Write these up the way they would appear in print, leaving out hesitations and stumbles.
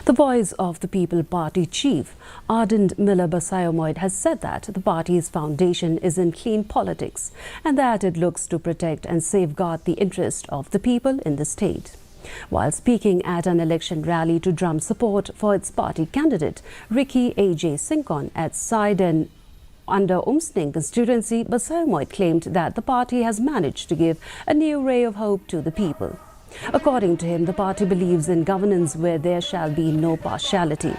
The Voice of the People Party chief, Ardent Miller Basayomoid, has said that the party's foundation is in clean politics and that it looks to protect and safeguard the interest of the people in the state. While speaking at an election rally to drum support for its party candidate, Ricky A.J. Sinkon at Saiden under Umsning constituency, Basayomoid claimed that the party has managed to give a new ray of hope to the people. According to him, the party believes in governance where there shall be no partiality.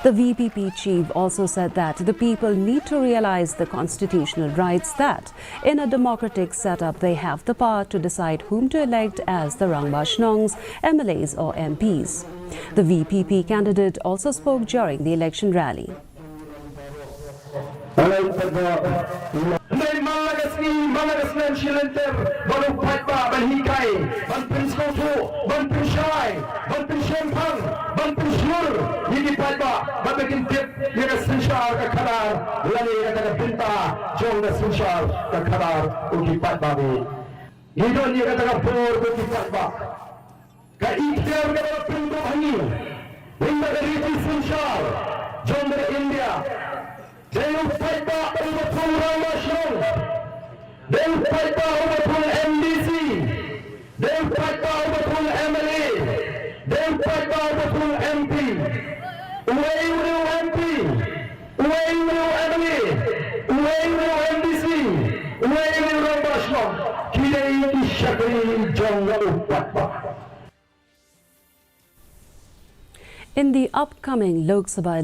The VPP chief also said that the people need to realize the constitutional rights that, in a democratic setup, they have the power to decide whom to elect as the Rangbashnongs, MLAs or MPs. The VPP candidate also spoke during the election rally. They will fight back over from Rangbashnong. They will fight back over from MDC. They will fight back over from MLA. They will fight back over from MP. Away with MP. Away with MLA. Away with MDC. Away with Rangbashnong. Today is Shakri Jonga. In the upcoming Lok Sabha